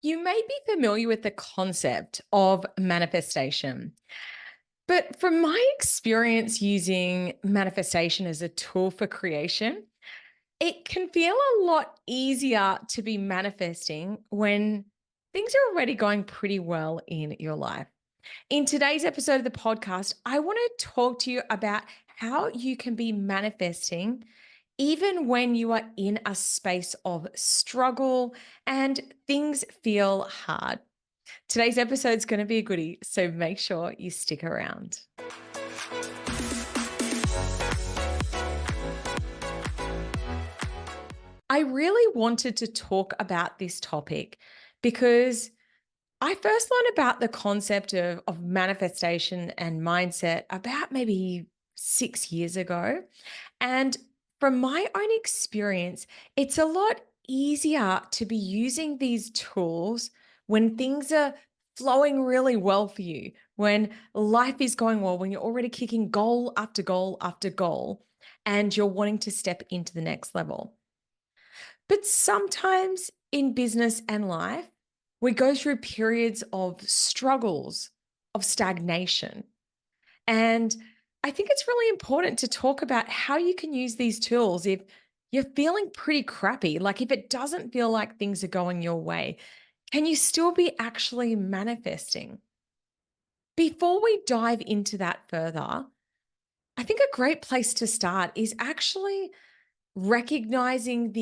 You may be familiar with the concept of manifestation, but from my experience using manifestation as a tool for creation, it can feel a lot easier to be manifesting when things are already going pretty well in your life. In today's episode of the podcast, I want to talk to you about how you can be manifesting even when you are in a space of struggle and things feel hard. Today's episode is going to be a goodie, so make sure you stick around. I really wanted to talk about this topic because I first learned about the concept of manifestation and mindset about maybe 6 years ago. And from my own experience, it's a lot easier to be using these tools when things are flowing really well for you, when life is going well, when you're already kicking goal after goal after goal, and you're wanting to step into the next level. But sometimes in business and life, we go through periods of struggles, of stagnation. And I think it's really important to talk about how you can use these tools if you're feeling pretty crappy. Like if it doesn't feel like things are going your way, can you still be actually manifesting? Before we dive into that further, I think a great place to start is actually recognizing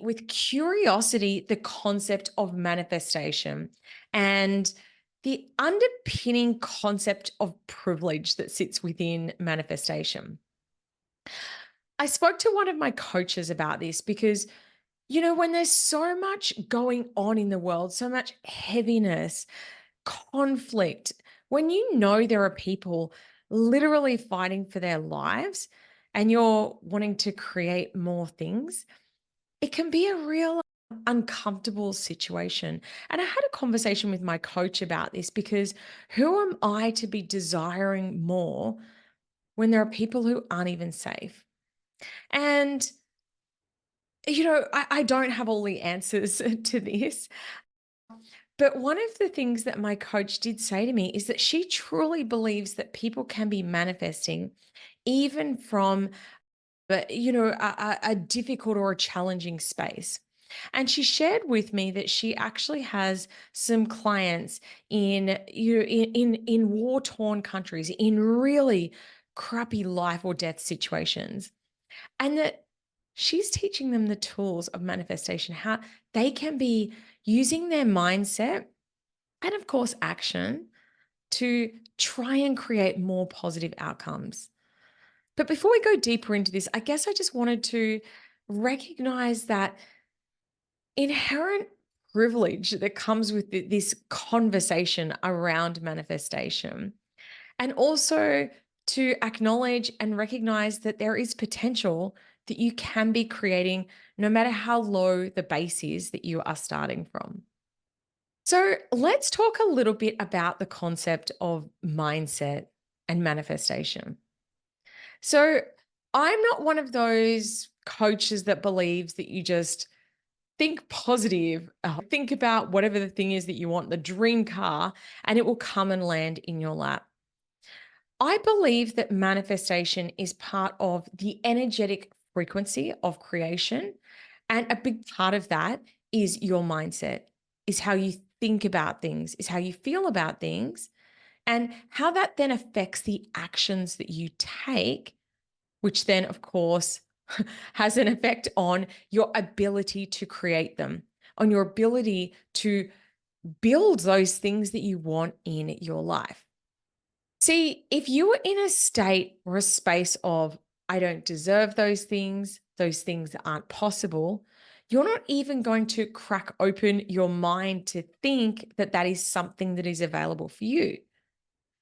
with curiosity the concept of manifestation and the underpinning concept of privilege that sits within manifestation. I spoke to one of my coaches about this because, when there's so much going on in the world, so much heaviness, conflict, when you know there are people literally fighting for their lives and you're wanting to create more things, it can be a real uncomfortable situation. And I had a conversation with my coach about this because who am I to be desiring more when there are people who aren't even safe? And, I don't have all the answers to this. But one of the things that my coach did say to me is that she truly believes that people can be manifesting even from a difficult or a challenging space. And she shared with me that she actually has some clients in war-torn countries, in really crappy life or death situations, and that she's teaching them the tools of manifestation, how they can be using their mindset and, of course, action to try and create more positive outcomes. But before we go deeper into this, I guess I just wanted to recognize that inherent privilege that comes with this conversation around manifestation, and also to acknowledge and recognize that there is potential that you can be creating no matter how low the base is that you are starting from. So let's talk a little bit about the concept of mindset and manifestation. So I'm not one of those coaches that believes that you just think positive, think about whatever the thing is that you want, the dream car, and it will come and land in your lap. I believe that manifestation is part of the energetic frequency of creation. And a big part of that is your mindset, is how you think about things, is how you feel about things, and how that then affects the actions that you take, which then, of course, has an effect on your ability to create them, on your ability to build those things that you want in your life. See, if you are in a state or a space of, I don't deserve those things aren't possible, you're not even going to crack open your mind to think that that is something that is available for you.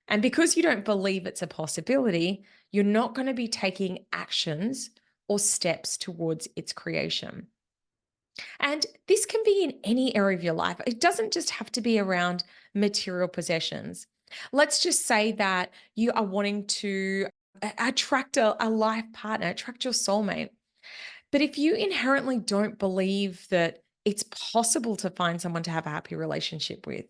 And because you don't believe it's a possibility, you're not going to be taking actions or steps towards its creation. And this can be in any area of your life. It doesn't just have to be around material possessions. Let's just say that you are wanting to attract a life partner, attract your soulmate. But if you inherently don't believe that it's possible to find someone to have a happy relationship with.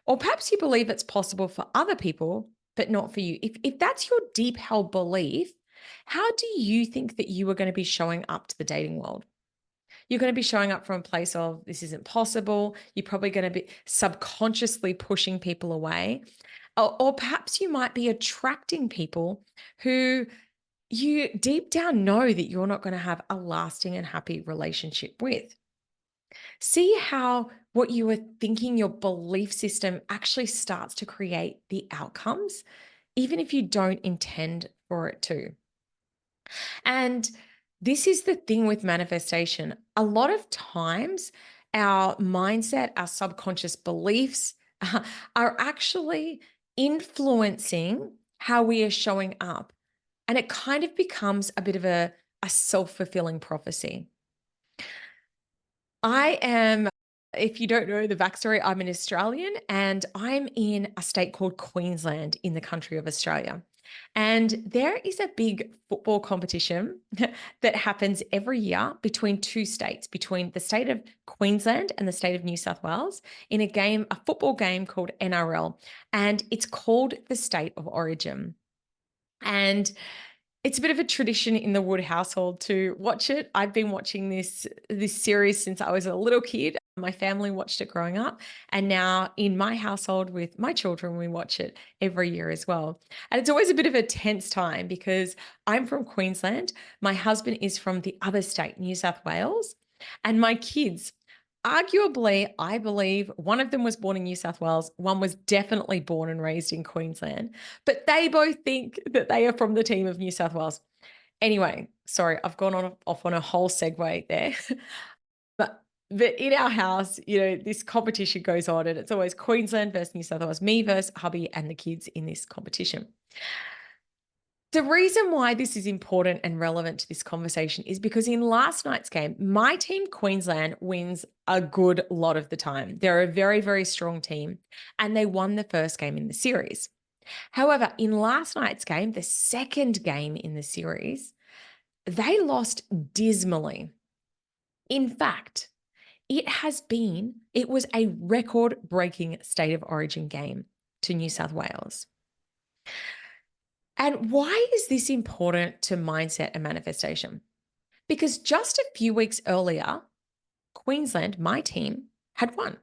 Or perhaps you believe it's possible for other people, but not for you. If that's your deep held belief, how do you think that you are going to be showing up to the dating world? You're going to be showing up from a place of this isn't possible. You're probably going to be subconsciously pushing people away. Or perhaps you might be attracting people who you deep down know that you're not going to have a lasting and happy relationship with. See how what you were thinking, your belief system actually starts to create the outcomes, even if you don't intend for it to. And this is the thing with manifestation. A lot of times, our mindset, our subconscious beliefs are actually influencing how we are showing up. And it kind of becomes a bit of a self-fulfilling prophecy. I am, if you don't know the backstory, I'm an Australian and I'm in a state called Queensland in the country of Australia. And there is a big football competition that happens every year between two states, between the state of Queensland and the state of New South Wales, in a football game called NRL. And it's called the State of Origin. And it's a bit of a tradition in the Wood household to watch it. I've been watching this series since I was a little kid. My family watched it growing up, and now in my household with my children, we watch it every year as well. And it's always a bit of a tense time because I'm from Queensland. My husband is from the other state, New South Wales, and my kids, arguably, I believe one of them was born in New South Wales, one was definitely born and raised in Queensland, but they both think that they are from the team of New South Wales. Anyway, sorry, I've gone off on a whole segue there. But in our house, this competition goes on and it's always Queensland versus New South Wales, me versus hubby and the kids in this competition. The reason why this is important and relevant to this conversation is because in last night's game, my team, Queensland, wins a good lot of the time. They're a very, very strong team, and they won the first game in the series. However, in last night's game, the second game in the series, they lost dismally. In fact, it was a record-breaking State of Origin game to New South Wales. And why is this important to mindset and manifestation? Because just a few weeks earlier, Queensland, my team, had won.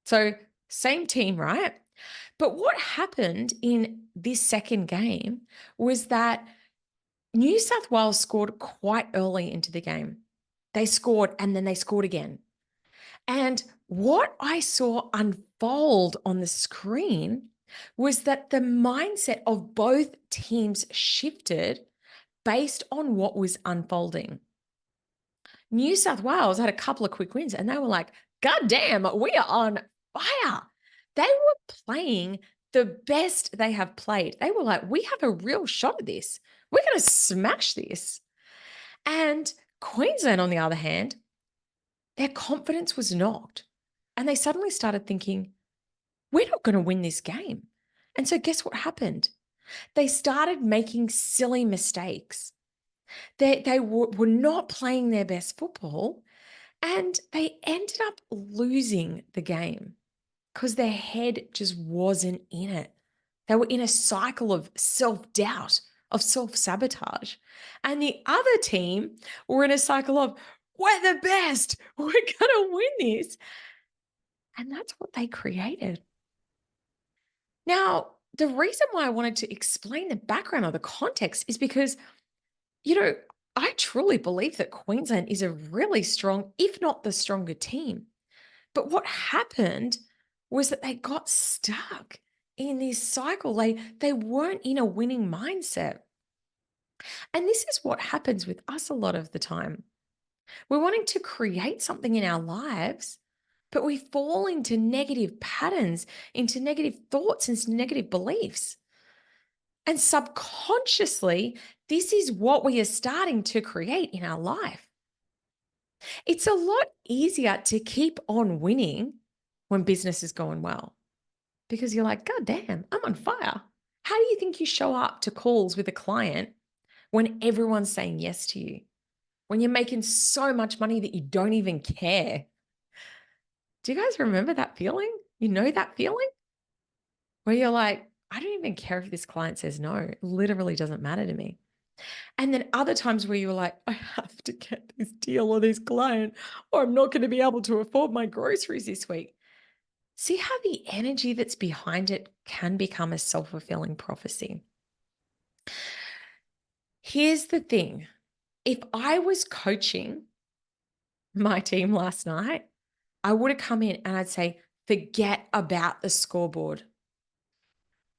So same team, right? But what happened in this second game was that New South Wales scored quite early into the game. They scored and then they scored again. And what I saw unfold on the screen was that the mindset of both teams shifted based on what was unfolding. New South Wales had a couple of quick wins and they were like, God damn, we are on fire. They were playing the best they have played. They were like, we have a real shot at this. We're going to smash this. And Queensland, on the other hand, their confidence was knocked. And they suddenly started thinking, we're not going to win this game. And so guess what happened? They started making silly mistakes. They were not playing their best football, and they ended up losing the game because their head just wasn't in it. They were in a cycle of self-doubt, of self-sabotage. And the other team were in a cycle of, we're the best, we're going to win this. And that's what they created. Now, the reason why I wanted to explain the background or the context is because, I truly believe that Queensland is a really strong, if not the stronger team. But what happened was that they got stuck in this cycle. They weren't in a winning mindset. And this is what happens with us a lot of the time. We're wanting to create something in our lives, but we fall into negative patterns, into negative thoughts, into negative beliefs. And subconsciously, this is what we are starting to create in our life. It's a lot easier to keep on winning when business is going well because you're like, God damn, I'm on fire. How do you think you show up to calls with a client when everyone's saying yes to you? When you're making so much money that you don't even care Do you guys remember that feeling? You know that feeling? Where you're like, I don't even care if this client says no. It literally doesn't matter to me. And then other times where you were like, I have to get this deal or this client, or I'm not going to be able to afford my groceries this week. See how the energy that's behind it can become a self-fulfilling prophecy. Here's the thing. If I was coaching my team last night, I would have come in and I'd say, forget about the scoreboard.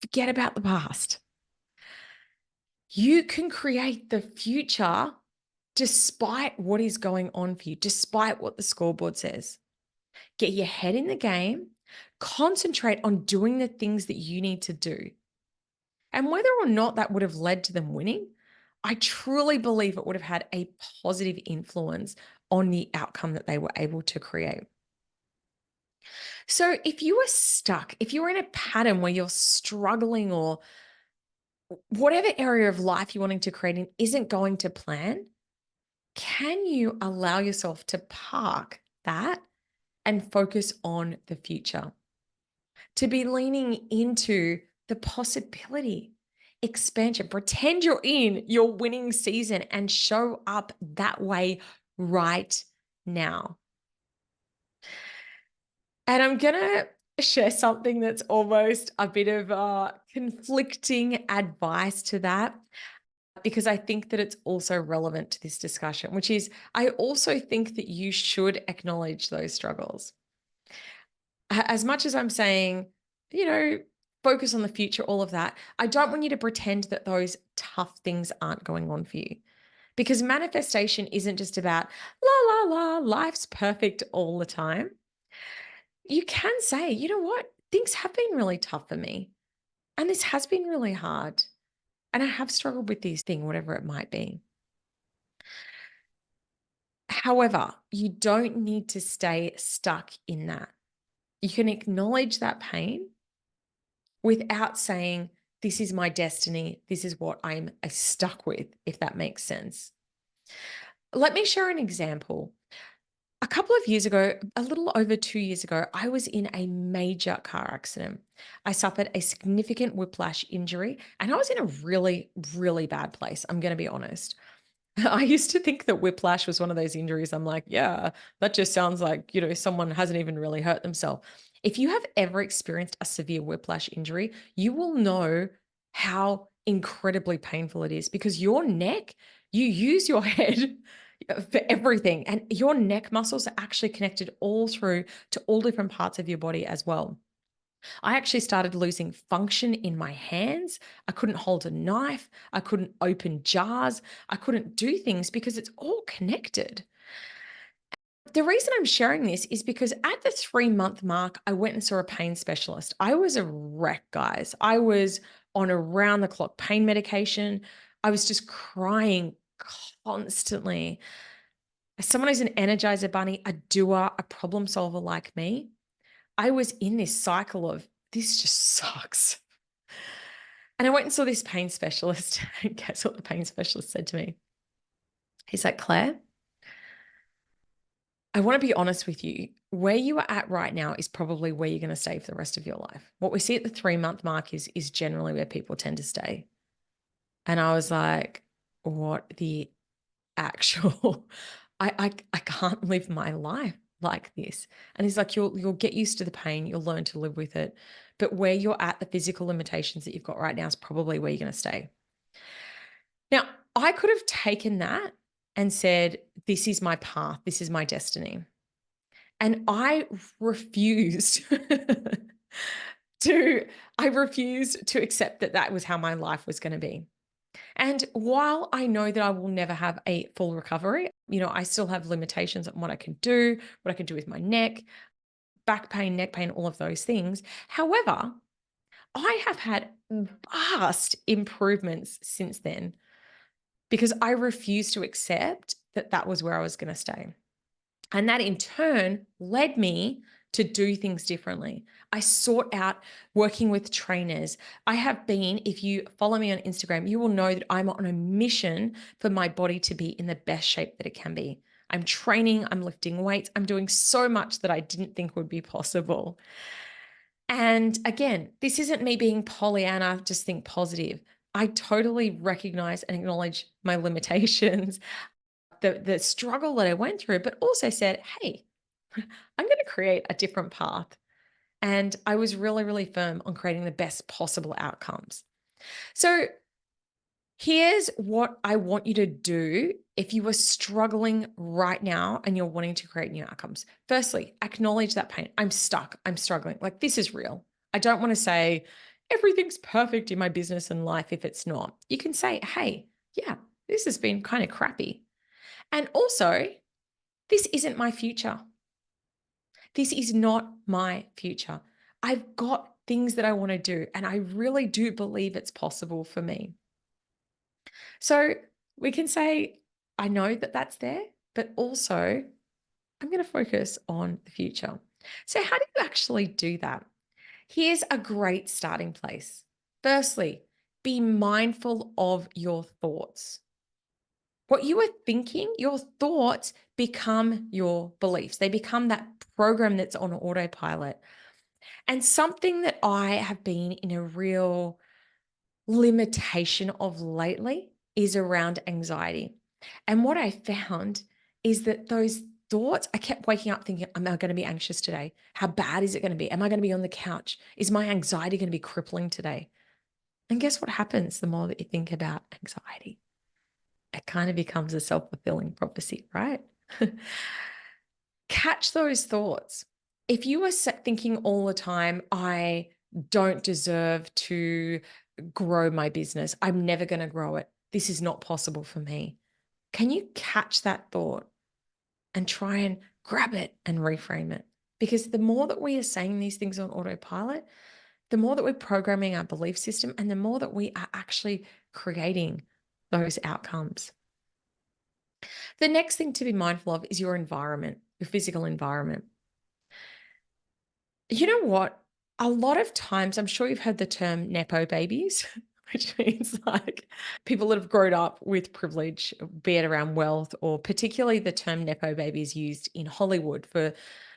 Forget about the past. You can create the future despite what is going on for you, despite what the scoreboard says. Get your head in the game, concentrate on doing the things that you need to do. And whether or not that would have led to them winning, I truly believe it would have had a positive influence on the outcome that they were able to create. So if you are stuck, if you're in a pattern where you're struggling or whatever area of life you're wanting to create in isn't going to plan, can you allow yourself to park that and focus on the future? To be leaning into the possibility, expansion, pretend you're in your winning season and show up that way right now. And I'm going to share something that's almost a bit of conflicting advice to that, because I think that it's also relevant to this discussion, which is I also think that you should acknowledge those struggles. As much as I'm saying, focus on the future, all of that, I don't want you to pretend that those tough things aren't going on for you. Because manifestation isn't just about la, la, la, life's perfect all the time. You can say, you know what? Things have been really tough for me. And this has been really hard. And I have struggled with this thing, whatever it might be. However, you don't need to stay stuck in that. You can acknowledge that pain without saying, this is my destiny. This is what I'm stuck with, if that makes sense. Let me share an example. A couple of years ago, a little over 2 years ago, I was in a major car accident. I suffered a significant whiplash injury, and I was in a really, really bad place. I'm going to be honest. I used to think that whiplash was one of those injuries. I'm like, yeah, that just sounds like, someone hasn't even really hurt themselves. If you have ever experienced a severe whiplash injury, you will know how incredibly painful it is, because your neck, you use your head for everything, and your neck muscles are actually connected all through to all different parts of your body as well. I actually started losing function in my hands. I couldn't hold a knife. I couldn't open jars. I couldn't do things because it's all connected. The reason I'm sharing this is because at the 3-month mark, I went and saw a pain specialist. I was a wreck, guys. I was on around the clock pain medication. I was just crying constantly. As someone who's an energizer bunny, a doer, a problem solver like me, I was in this cycle of this just sucks. And I went and saw this pain specialist. And guess what the pain specialist said to me? He's like, Claire, I want to be honest with you. Where you are at right now is probably where you're going to stay for the rest of your life. What we see at the 3-month mark is generally where people tend to stay. And I was like, what the actual, I can't live my life like this. And he's like, you'll get used to the pain. You'll learn to live with it. But where you're at, the physical limitations that you've got right now is probably where you're going to stay. Now, I could have taken that and said, this is my path. This is my destiny. And I refused I refused to accept that that was how my life was going to be. And while I know that I will never have a full recovery, I still have limitations on what I can do, what I can do with my neck, back pain, neck pain, all of those things. However, I have had vast improvements since then, because I refused to accept that that was where I was going to stay. And that in turn led me to do things differently. I sought out working with trainers. I have been, if you follow me on Instagram, you will know that I'm on a mission for my body to be in the best shape that it can be. I'm training, I'm lifting weights, I'm doing so much that I didn't think would be possible. And again, this isn't me being Pollyanna, just think positive. I totally recognize and acknowledge my limitations, the struggle that I went through, but also said, hey, I'm going to create a different path. And I was really, really firm on creating the best possible outcomes. So here's what I want you to do if you are struggling right now and you're wanting to create new outcomes. Firstly, acknowledge that pain. I'm stuck. I'm struggling. Like, this is real. I don't want to say everything's perfect in my business and life if it's not. You can say, hey, yeah, this has been kind of crappy. And also, this isn't my future. This is not my future. I've got things that I want to do, and I really do believe it's possible for me. So we can say, I know that that's there, but also I'm going to focus on the future. So, how do you actually do that? Here's a great starting place. Firstly, be mindful of your thoughts. What you are thinking, your thoughts become your beliefs. They become that program that's on autopilot. And something that I have been in a real limitation of lately is around anxiety. And what I found is that those thoughts, I kept waking up thinking, am I going to be anxious today? How bad is it going to be? Am I going to be on the couch? Is my anxiety going to be crippling today? And guess what happens the more that you think about anxiety? It kind of becomes a self-fulfilling prophecy, right? Catch those thoughts. If you are thinking all the time, I don't deserve to grow my business, I'm never going to grow it, this is not possible for me. Can you catch that thought and try and grab it and reframe it? Because the more that we are saying these things on autopilot, the more that we're programming our belief system and the more that we are actually creating those outcomes. The next thing to be mindful of is your environment, your physical environment. You know what? A lot of times, I'm sure you've heard the term Nepo babies, which means like people that have grown up with privilege, be it around wealth, or particularly the term Nepo baby is used in Hollywood for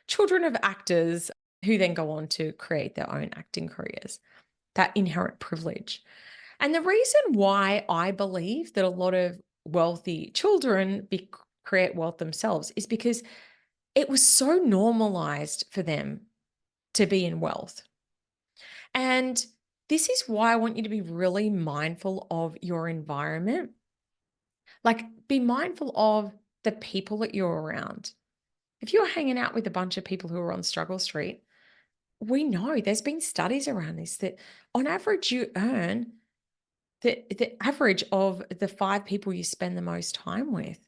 children of actors who then go on to create their own acting careers, that inherent privilege. And the reason why I believe that a lot of wealthy children create wealth themselves is because it was so normalized for them to be in wealth. And this is why I want you to be really mindful of your environment. Like, be mindful of the people that you're around. If you're hanging out with a bunch of people who are on struggle street, we know there's been studies around this that on average you earn the average of the 5 people you spend the most time with.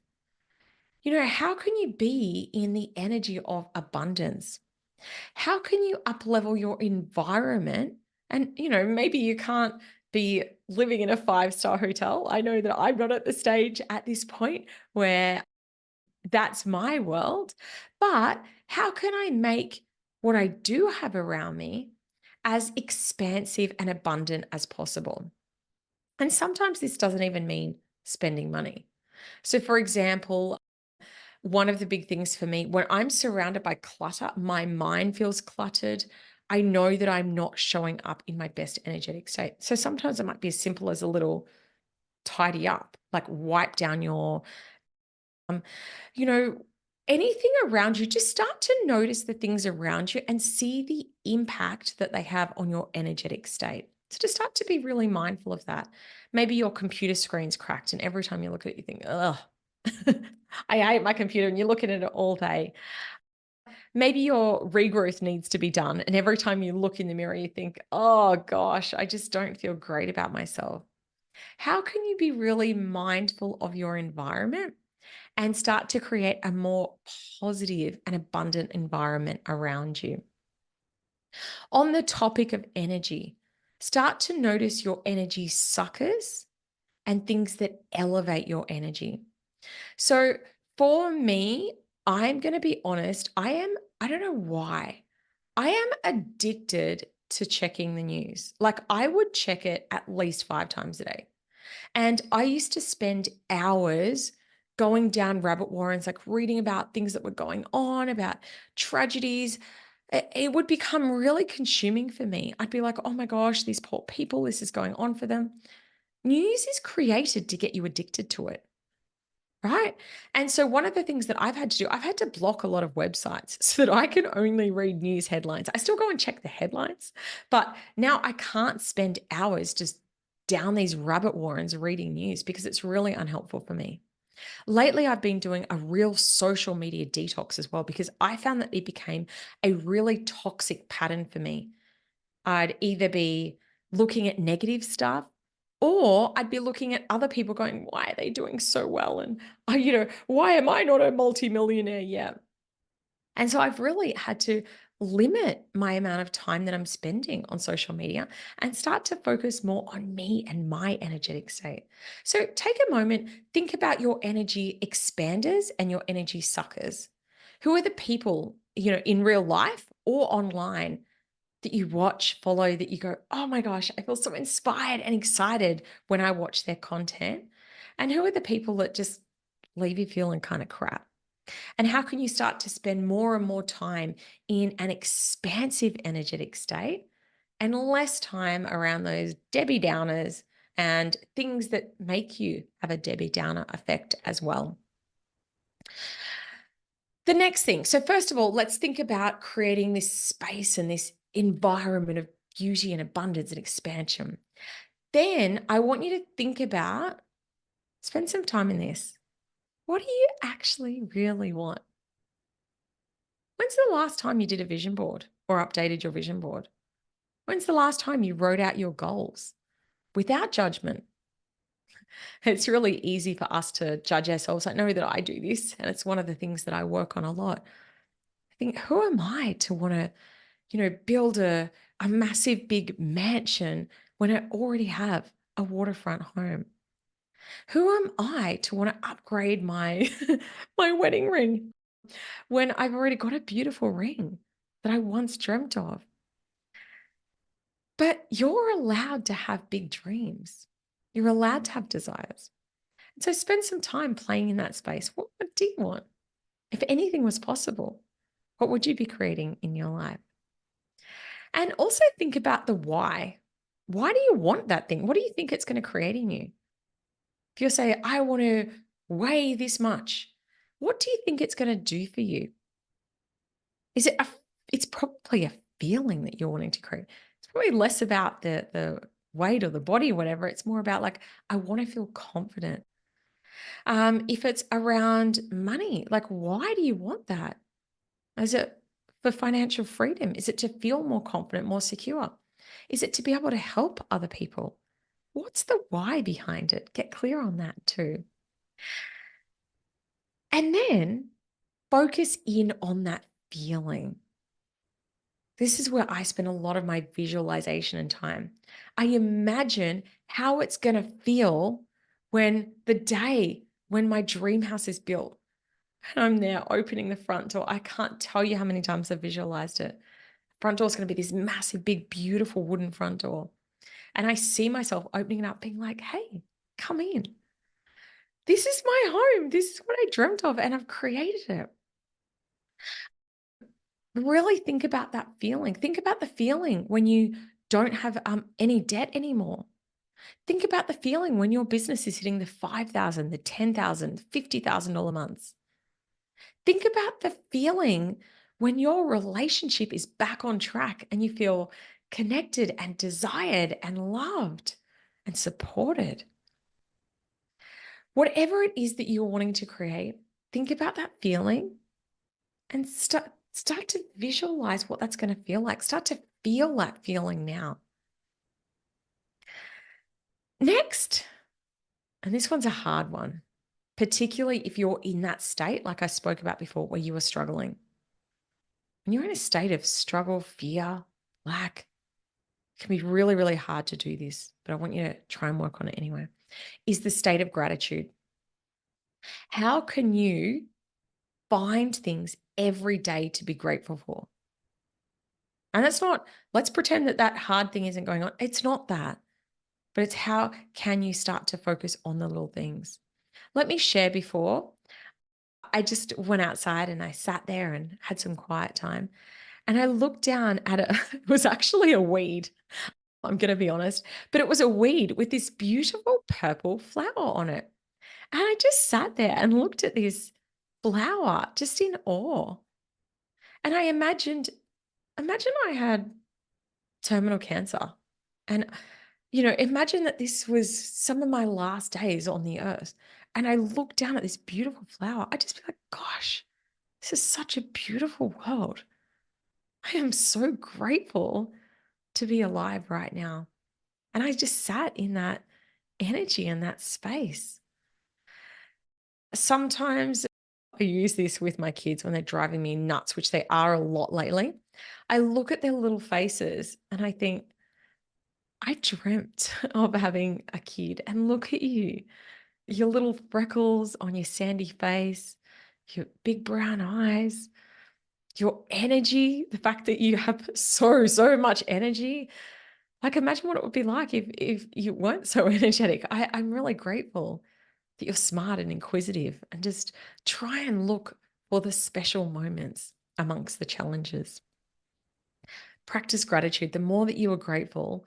You know, how can you be in the energy of abundance? How can you up-level your environment? And, you know, maybe you can't be living in a 5-star hotel. I know that I'm not at the stage at this point where that's my world, but how can I make what I do have around me as expansive and abundant as possible? And sometimes this doesn't even mean spending money. So, for example, one of the big things for me, when I'm surrounded by clutter, my mind feels cluttered. I know that I'm not showing up in my best energetic state. So sometimes it might be as simple as a little tidy up, like wipe down your, you know, anything around you. Just start to notice the things around you and see the impact that they have on your energetic state. So to start to be really mindful of that. Maybe your computer screen's cracked, and every time you look at it, you think, ugh, I hate my computer, and you're looking at it all day. Maybe your regrowth needs to be done. And every time you look in the mirror, you think, oh gosh, I just don't feel great about myself. How can you be really mindful of your environment and start to create a more positive and abundant environment around you? On the topic of energy, start to notice your energy suckers and things that elevate your energy. So for me, I'm going to be honest, I don't know why, I am addicted to checking the news. Like, I would check it at least 5 times a day. And I used to spend hours going down rabbit warrens, like reading about things that were going on, about tragedies, it would become really consuming for me. I'd be like, oh my gosh, these poor people, this is going on for them. News is created to get you addicted to it, right? And so one of the things that I've had to do, I've had to block a lot of websites so that I can only read news headlines. I still go and check the headlines, but now I can't spend hours just down these rabbit warrens reading news because it's really unhelpful for me. Lately, I've been doing a real social media detox as well because I found that it became a really toxic pattern for me. I'd either be looking at negative stuff or I'd be looking at other people going, why are they doing so well? And, why am I not a multimillionaire yet? And so I've really had to limit my amount of time that I'm spending on social media and start to focus more on me and my energetic state. So take a moment, think about your energy expanders and your energy suckers. Who are the people, in real life or online that you watch, follow, that you go, oh my gosh, I feel so inspired and excited when I watch their content? And who are the people that just leave you feeling kind of crap? And how can you start to spend more and more time in an expansive energetic state and less time around those Debbie Downers and things that make you have a Debbie Downer effect as well? The next thing, so first of all, let's think about creating this space and this environment of beauty and abundance and expansion. Then I want you to think about, spend some time in this. What do you actually really want? When's the last time you did a vision board or updated your vision board? When's the last time you wrote out your goals without judgment? It's really easy for us to judge ourselves. I know that I do this, and it's one of the things that I work on a lot. I think, who am I to want to, build a massive big mansion when I already have a waterfront home? Who am I to want to upgrade my my wedding ring when I've already got a beautiful ring that I once dreamt of? But you're allowed to have big dreams. You're allowed to have desires. And so spend some time playing in that space. What do you want? If anything was possible, what would you be creating in your life? And also think about the why. Why do you want that thing? What do you think it's going to create in you? If you're saying, I want to weigh this much, what do you think it's going to do for you? It's probably a feeling that you're wanting to create. It's probably less about the weight or the body or whatever. It's more about like, I want to feel confident. If it's around money, like, why do you want that? Is it for financial freedom? Is it to feel more confident, more secure? Is it to be able to help other people? What's the why behind it? Get clear on that too. And then focus in on that feeling. This is where I spend a lot of my visualization and time. I imagine how it's going to feel when the day when my dream house is built and I'm there opening the front door. I can't tell you how many times I've visualized it. Front door is going to be this massive, big, beautiful wooden front door. And I see myself opening it up, being like, hey, come in. This is my home. This is what I dreamt of, and I've created it. Really think about that feeling. Think about the feeling when you don't have any debt anymore. Think about the feeling when your business is hitting the $5,000, the $10,000, $50,000 months. Think about the feeling when your relationship is back on track and you feel connected and desired and loved and supported. Whatever it is that you're wanting to create, think about that feeling and start to visualize what that's going to feel like. Start to feel that feeling now. Next, and this one's a hard one, particularly if you're in that state, like I spoke about before, where you are struggling. When you're in a state of struggle, fear, lack, it can be really, really hard to do this, but I want you to try and work on it anyway, is the state of gratitude. How can you find things every day to be grateful for? And that's not, let's pretend that that hard thing isn't going on. It's not that, but it's how can you start to focus on the little things? Let me share before. I just went outside and I sat there and had some quiet time. And I looked down at it was actually a weed. I'm going to be honest, but it was a weed with this beautiful purple flower on it. And I just sat there and looked at this flower just in awe. And I imagine I had terminal cancer. And, imagine that this was some of my last days on the earth. And I looked down at this beautiful flower. I'd just be like, gosh, this is such a beautiful world. I am so grateful to be alive right now. And I just sat in that energy and that space. Sometimes I use this with my kids when they're driving me nuts, which they are a lot lately. I look at their little faces and I think, I dreamt of having a kid, and look at you, your little freckles on your sandy face, your big brown eyes, your energy, the fact that you have so much energy. Like, imagine what it would be like if you weren't so energetic. I'm really grateful that you're smart and inquisitive, and just try and look for the special moments amongst the challenges. Practice gratitude. The more that you are grateful,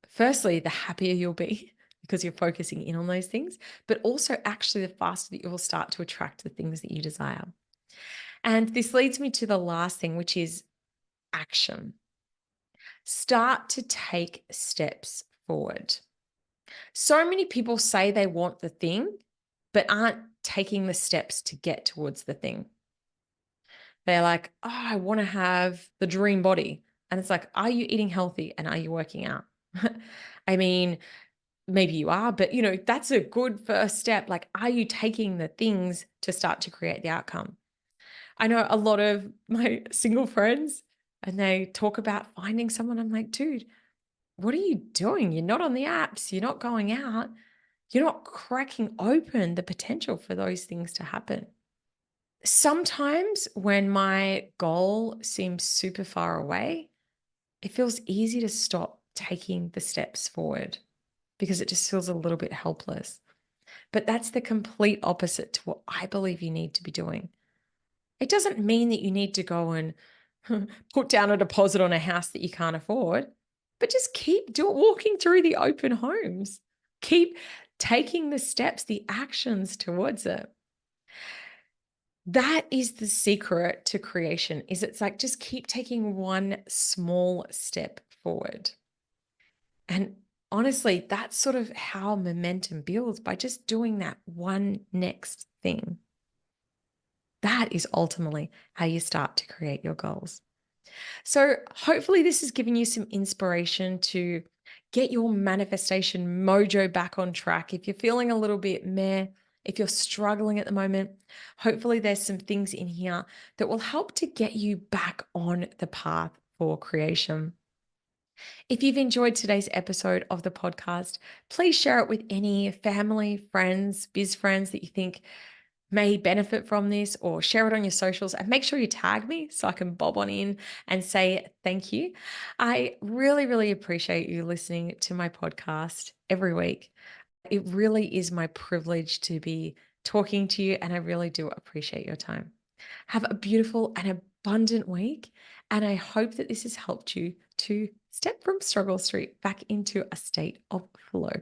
firstly, the happier you'll be because you're focusing in on those things, but also actually the faster that you will start to attract the things that you desire. And this leads me to the last thing, which is action. Start to take steps forward. So many people say they want the thing, but aren't taking the steps to get towards the thing. They're like, oh, I want to have the dream body. And it's like, are you eating healthy and are you working out? I mean, maybe you are, but that's a good first step. Like, are you taking the things to start to create the outcome? I know a lot of my single friends and they talk about finding someone. I'm like, dude, what are you doing? You're not on the apps. You're not going out. You're not cracking open the potential for those things to happen. Sometimes when my goal seems super far away, it feels easy to stop taking the steps forward because it just feels a little bit helpless. But that's the complete opposite to what I believe you need to be doing. It doesn't mean that you need to go and put down a deposit on a house that you can't afford, but just keep walking through the open homes. Keep taking the steps, the actions towards it. That is the secret to creation. It's like, just keep taking one small step forward. And honestly, that's sort of how momentum builds, by just doing that one next thing. That is ultimately how you start to create your goals. So hopefully this has given you some inspiration to get your manifestation mojo back on track. If you're feeling a little bit meh, if you're struggling at the moment, hopefully there's some things in here that will help to get you back on the path for creation. If you've enjoyed today's episode of the podcast, please share it with any family, friends, biz friends that you think may benefit from this, or share it on your socials, and make sure you tag me so I can bob on in and say thank you. I really appreciate you listening to my podcast every week. It really is my privilege to be talking to you, and I really do appreciate your time. Have a beautiful and abundant week, and I hope that this has helped you to step from struggle street back into a state of flow.